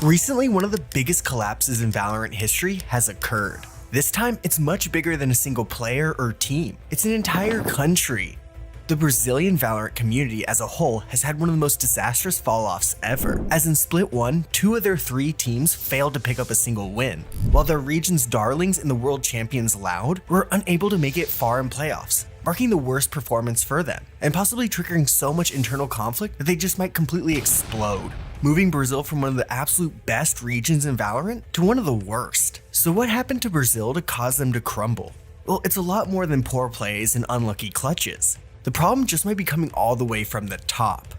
Recently, one of the biggest collapses in Valorant history has occurred. This time, it's much bigger than a single player or team. It's an entire country. The Brazilian Valorant community as a whole has had one of the most disastrous fall-offs ever, as in Split 1, 2 of their 3 teams failed to pick up a single win, while their region's darlings and the world champions Loud were unable to make it far in playoffs, marking the worst performance for them, and possibly triggering so much internal conflict that they just might completely explode, moving Brazil from one of the absolute best regions in Valorant to one of the worst. So what happened to Brazil to cause them to crumble? Well, it's a lot more than poor plays and unlucky clutches. The problem just might be coming all the way from the top.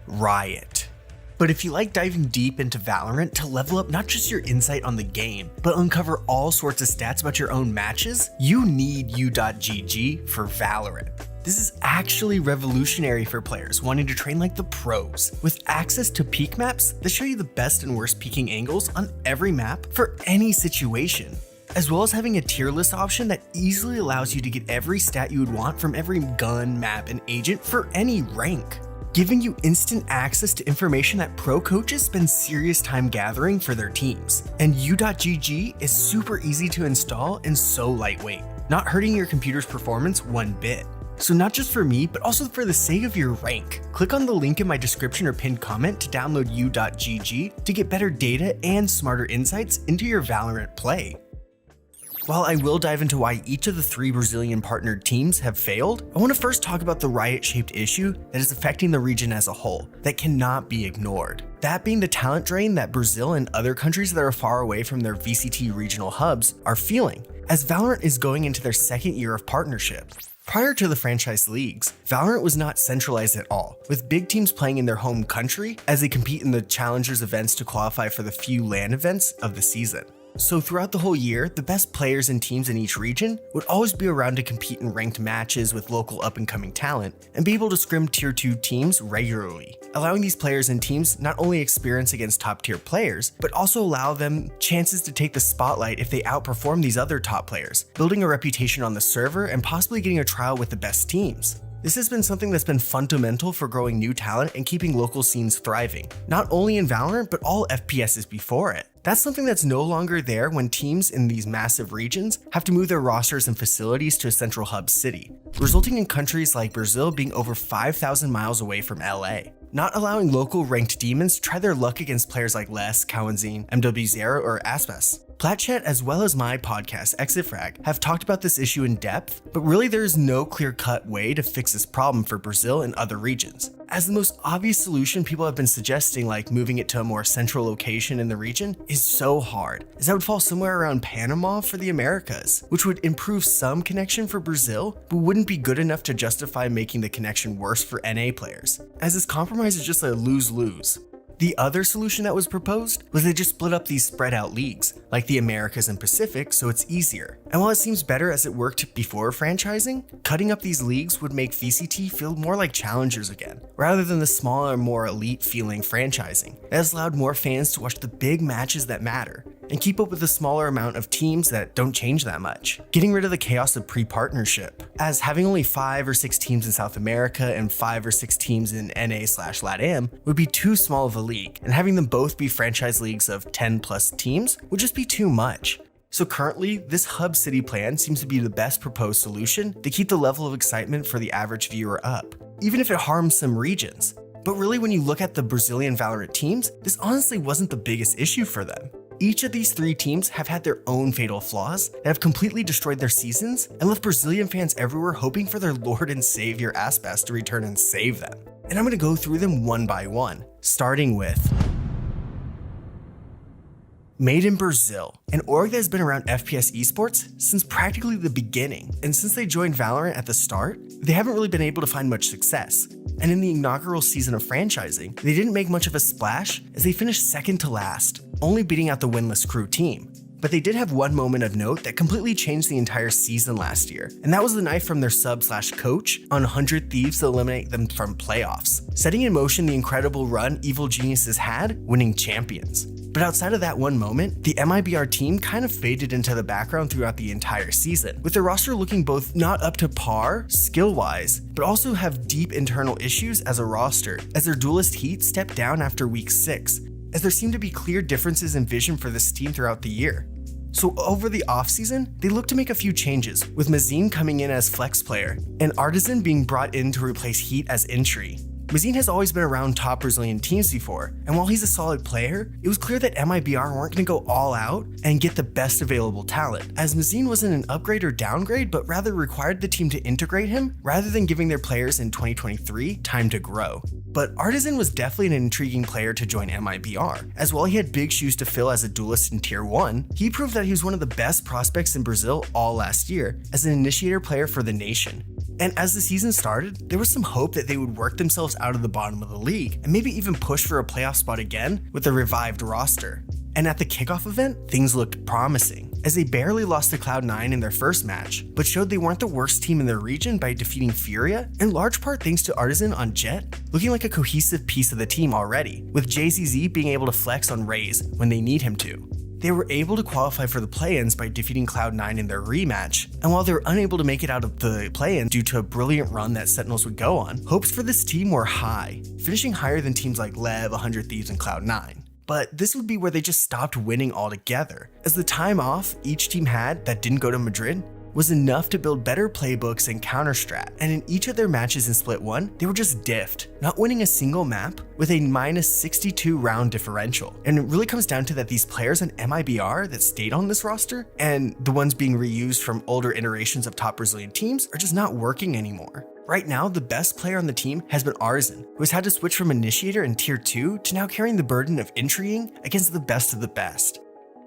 Riot. But if you like diving deep into Valorant to level up not just your insight on the game, but uncover all sorts of stats about your own matches, you need U.GG for Valorant. This is actually revolutionary for players wanting to train like the pros, with access to peak maps that show you the best and worst peaking angles on every map for any situation, as well as having a tier list option that easily allows you to get every stat you would want from every gun, map, and agent for any rank, giving you instant access to information that pro coaches spend serious time gathering for their teams. And U.GG is super easy to install and so lightweight, not hurting your computer's performance one bit. So not just for me, but also for the sake of your rank, click on the link in my description or pinned comment to download U.GG to get better data and smarter insights into your Valorant play. While I will dive into why each of the 3 Brazilian partnered teams have failed, I want to first talk about the riot-shaped issue that is affecting the region as a whole that cannot be ignored. That being the talent drain that Brazil and other countries that are far away from their VCT regional hubs are feeling, as Valorant is going into their 2nd year of partnership. Prior to the franchise leagues, Valorant was not centralized at all, with big teams playing in their home country as they compete in the Challengers events to qualify for the few LAN events of the season. So throughout the whole year, the best players and teams in each region would always be around to compete in ranked matches with local up-and-coming talent and be able to scrim tier 2 teams regularly, allowing these players and teams not only experience against top-tier players, but also allow them chances to take the spotlight if they outperform these other top players, building a reputation on the server and possibly getting a trial with the best teams. This has been something that's been fundamental for growing new talent and keeping local scenes thriving, not only in Valorant, but all FPSs before it. That's something that's no longer there when teams in these massive regions have to move their rosters and facilities to a central hub city, resulting in countries like Brazil being over 5,000 miles away from LA, not allowing local ranked demons to try their luck against players like Les, Cowanzine, MW0, or Aspas. Platchat, as well as my podcast, Exit Frag, have talked about this issue in depth, but really there is no clear-cut way to fix this problem for Brazil and other regions, as the most obvious solution people have been suggesting, like moving it to a more central location in the region, is so hard, as that would fall somewhere around Panama for the Americas, which would improve some connection for Brazil, but wouldn't be good enough to justify making the connection worse for NA players, as this compromise is just a lose-lose. The other solution that was proposed was they just split up these spread out leagues, like the Americas and Pacific, so it's easier. And while it seems better as it worked before franchising, cutting up these leagues would make VCT feel more like challengers again, rather than the smaller, more elite feeling franchising that has allowed more fans to watch the big matches that matter, and keep up with the smaller amount of teams that don't change that much, getting rid of the chaos of pre-partnership, as having only 5 or 6 teams in South America and 5 or 6 teams in NA/LATAM would be too small of a league, and having them both be franchise leagues of 10 plus teams would just be too much. So currently, this hub city plan seems to be the best proposed solution to keep the level of excitement for the average viewer up, even if it harms some regions. But really, when you look at the Brazilian Valorant teams, this honestly wasn't the biggest issue for them. Each of these 3 teams have had their own fatal flaws that have completely destroyed their seasons and left Brazilian fans everywhere hoping for their Lord and Savior Aspas to return and save them. And I'm going to go through them one by one, starting with Made in Brazil, an org that has been around FPS esports since practically the beginning, and since they joined Valorant at the start, they haven't really been able to find much success. And in the inaugural season of franchising, they didn't make much of a splash as they finished 2nd to last, only beating out the winless crew team. But they did have one moment of note that completely changed the entire season last year, and that was the knife from their sub/coach on 100 Thieves to eliminate them from playoffs, setting in motion the incredible run Evil Geniuses had, winning champions. But outside of that one moment, the MiBr team kind of faded into the background throughout the entire season, with their roster looking both not up to par skill-wise, but also have deep internal issues as a roster, as their duelist Heat stepped down after week 6, as there seemed to be clear differences in vision for this team throughout the year. So over the offseason, they looked to make a few changes, with Mazine coming in as flex player, and Artisan being brought in to replace Heat as entry. Mazine has always been around top Brazilian teams before, and while he's a solid player, it was clear that MiBr weren't going to go all out and get the best available talent, as Mazine wasn't an upgrade or downgrade, but rather required the team to integrate him rather than giving their players in 2023 time to grow. But Artisan was definitely an intriguing player to join MiBr, as while he had big shoes to fill as a duelist in Tier 1, he proved that he was one of the best prospects in Brazil all last year as an initiator player for the nation. And as the season started, there was some hope that they would work themselves out of the bottom of the league and maybe even push for a playoff spot again with a revived roster. And at the kickoff event, things looked promising, as they barely lost to Cloud9 in their first match, but showed they weren't the worst team in their region by defeating Furia, in large part thanks to Artisan on Jet, looking like a cohesive piece of the team already, with JZZ being able to flex on Raze when they need him to. They were able to qualify for the play-ins by defeating Cloud9 in their rematch, and while they were unable to make it out of the play-in due to a brilliant run that Sentinels would go on, hopes for this team were high, finishing higher than teams like Lev, 100 Thieves, and Cloud9. But this would be where they just stopped winning altogether, as the time off each team had that didn't go to Madrid was enough to build better playbooks and counter-strat, and in each of their matches in Split 1, they were just diffed, not winning a single map with a -62 round differential. And it really comes down to that these players on MiBr that stayed on this roster, and the ones being reused from older iterations of top Brazilian teams, are just not working anymore. Right now, the best player on the team has been Artisan, who has had to switch from initiator in Tier 2 to now carrying the burden of entrying against the best of the best.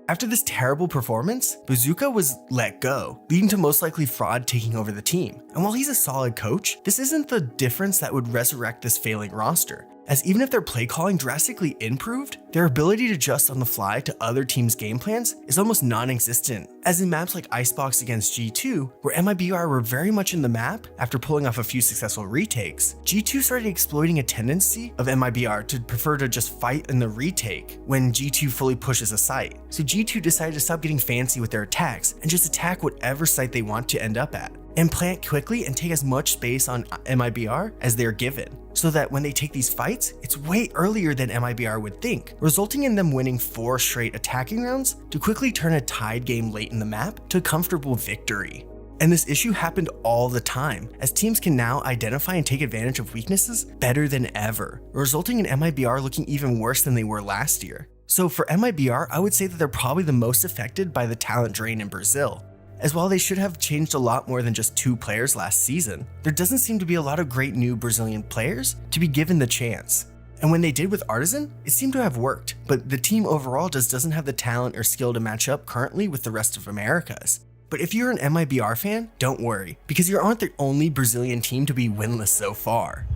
After this terrible performance, Bazooka was let go, leading to most likely Fraud taking over the team. And while he's a solid coach, this isn't the difference that would resurrect this failing roster, as even if their play calling drastically improved, their ability to adjust on the fly to other teams' game plans is almost non-existent, as in maps like Icebox against G2, where MiBr were very much in the map after pulling off a few successful retakes, G2 started exploiting a tendency of MiBr to prefer to just fight in the retake when G2 fully pushes a site. So G2 decided to stop getting fancy with their attacks and just attack whatever site they want to end up at, and plant quickly and take as much space on MiBr as they're given, so that when they take these fights, it's way earlier than MiBr would think, resulting in them winning 4 straight attacking rounds to quickly turn a tied game late in the map to a comfortable victory. And this issue happened all the time, as teams can now identify and take advantage of weaknesses better than ever, resulting in MiBr looking even worse than they were last year. So for MiBr, I would say that they're probably the most affected by the talent drain in Brazil, as while they should have changed a lot more than just 2 players last season, there doesn't seem to be a lot of great new Brazilian players to be given the chance. And when they did with Artisan, it seemed to have worked, but the team overall just doesn't have the talent or skill to match up currently with the rest of Americas. But if you're an MiBr fan, don't worry, because you aren't the only Brazilian team to be winless so far.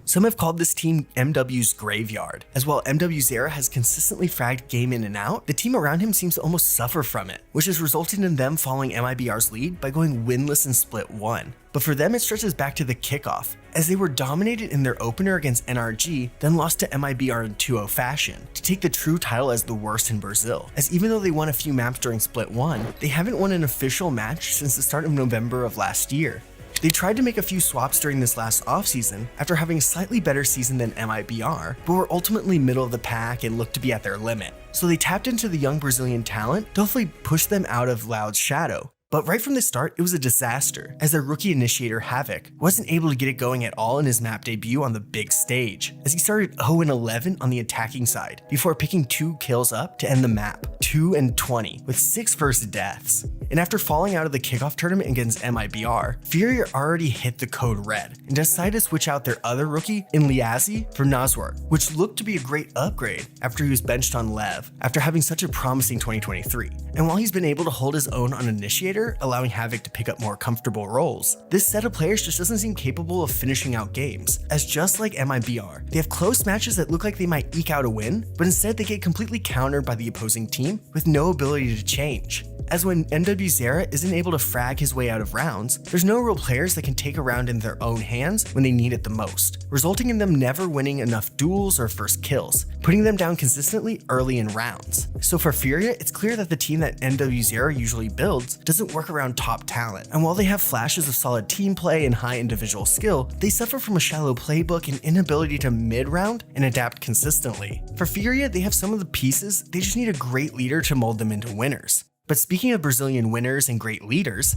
Some have called this team MW's graveyard, as while MW Zera has consistently fragged game in and out, the team around him seems to almost suffer from it, which has resulted in them following MiBr's lead by going winless in Split 1. But for them, it stretches back to the kickoff, as they were dominated in their opener against NRG, then lost to MiBr in 2-0 fashion, to take the true title as the worst in Brazil, as even though they won a few maps during Split 1, they haven't won an official match since the start of November of last year. They tried to make a few swaps during this last offseason after having a slightly better season than MiBr, but were ultimately middle of the pack and looked to be at their limit. So they tapped into the young Brazilian talent to hopefully push them out of Loud's shadow. But right from the start, it was a disaster, as their rookie initiator Havoc wasn't able to get it going at all in his map debut on the big stage, as he started 0-11 on the attacking side before picking 2 kills up to end the map, 2-20, with 6 first deaths. And after falling out of the kickoff tournament against MiBr, Furia already hit the code red and decided to switch out their other rookie in Liazzi for Nazwar, which looked to be a great upgrade after he was benched on Lev after having such a promising 2023. And while he's been able to hold his own on Initiator, allowing Havoc to pick up more comfortable roles, this set of players just doesn't seem capable of finishing out games, as just like MiBr, they have close matches that look like they might eke out a win, but instead they get completely countered by the opposing team with no ability to change. as when NWZera isn't able to frag his way out of rounds, there's no real players that can take a round in their own hands when they need it the most, resulting in them never winning enough duels or first kills, putting them down consistently early in rounds. So for Furia, it's clear that the team that NWZera usually builds doesn't work around top talent, and while they have flashes of solid team play and high individual skill, they suffer from a shallow playbook and inability to mid-round and adapt consistently. For Furia, they have some of the pieces, they just need a great leader to mold them into winners. But speaking of Brazilian winners and great leaders,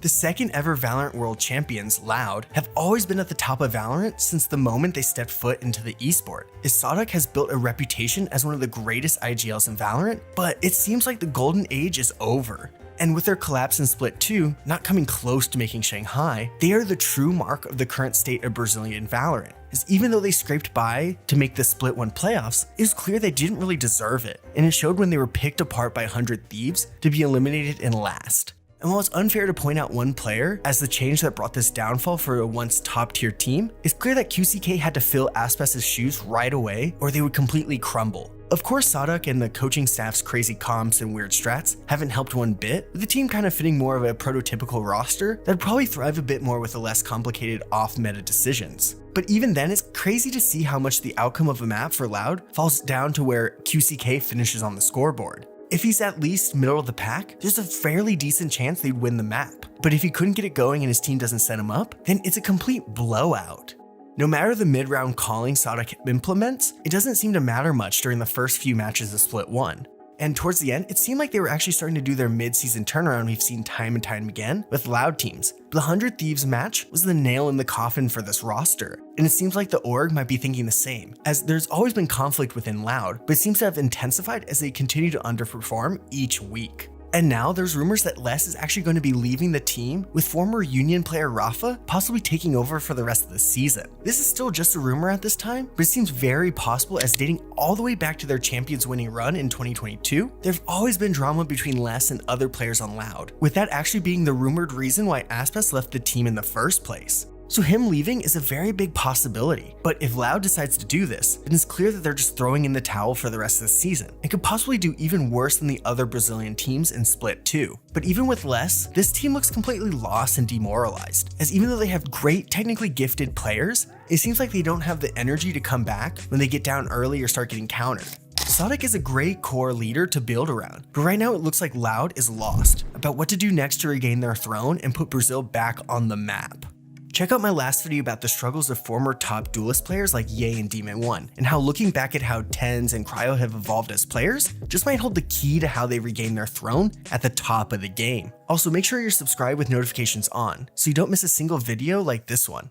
the second ever Valorant World Champions, Loud, have always been at the top of Valorant since the moment they stepped foot into the esport. Sadok has built a reputation as one of the greatest IGLs in Valorant, but it seems like the golden age is over. And with their collapse in Split 2 not coming close to making Shanghai, they are the true mark of the current state of Brazilian Valorant. As even though they scraped by to make the Split 1 playoffs, it was clear they didn't really deserve it, and it showed when they were picked apart by 100 Thieves to be eliminated in last. And while it's unfair to point out one player as the change that brought this downfall for a once top tier team, it's clear that QCK had to fill Aspes's shoes right away or they would completely crumble. Of course, Sadok and the coaching staff's crazy comps and weird strats haven't helped one bit, with the team kind of fitting more of a prototypical roster that'd probably thrive a bit more with the less complicated off-meta decisions. But even then, it's crazy to see how much the outcome of a map for Loud falls down to where QCK finishes on the scoreboard. If he's at least middle of the pack, there's a fairly decent chance they'd win the map. But if he couldn't get it going and his team doesn't set him up, then it's a complete blowout. No matter the mid-round calling Sadok implements, it doesn't seem to matter much during the first few matches of Split 1. And towards the end, it seemed like they were actually starting to do their mid-season turnaround we've seen time and time again with Loud teams. But the 100 Thieves match was the nail in the coffin for this roster, and it seems like the org might be thinking the same, as there's always been conflict within Loud, but it seems to have intensified as they continue to underperform each week. And now there's rumors that Les is actually going to be leaving the team, with former Union player Rafa possibly taking over for the rest of the season. This is still just a rumor at this time, but it seems very possible as dating all the way back to their Champions winning run in 2022, there've always been drama between Les and other players on Loud, with that actually being the rumored reason why Aspes left the team in the first place. So him leaving is a very big possibility, but if Loud decides to do this, then it's clear that they're just throwing in the towel for the rest of the season, and could possibly do even worse than the other Brazilian teams in Split 2. But even with less, this team looks completely lost and demoralized, as even though they have great, technically gifted players, it seems like they don't have the energy to come back when they get down early or start getting countered. Sadok is a great core leader to build around, but right now it looks like Loud is lost about what to do next to regain their throne and put Brazil back on the map. Check out my last video about the struggles of former top duelist players like Ye and Demon 1, and how looking back at how Tens and Cryo have evolved as players just might hold the key to how they regain their throne at the top of the game. Also, make sure you're subscribed with notifications on, so you don't miss a single video like this one.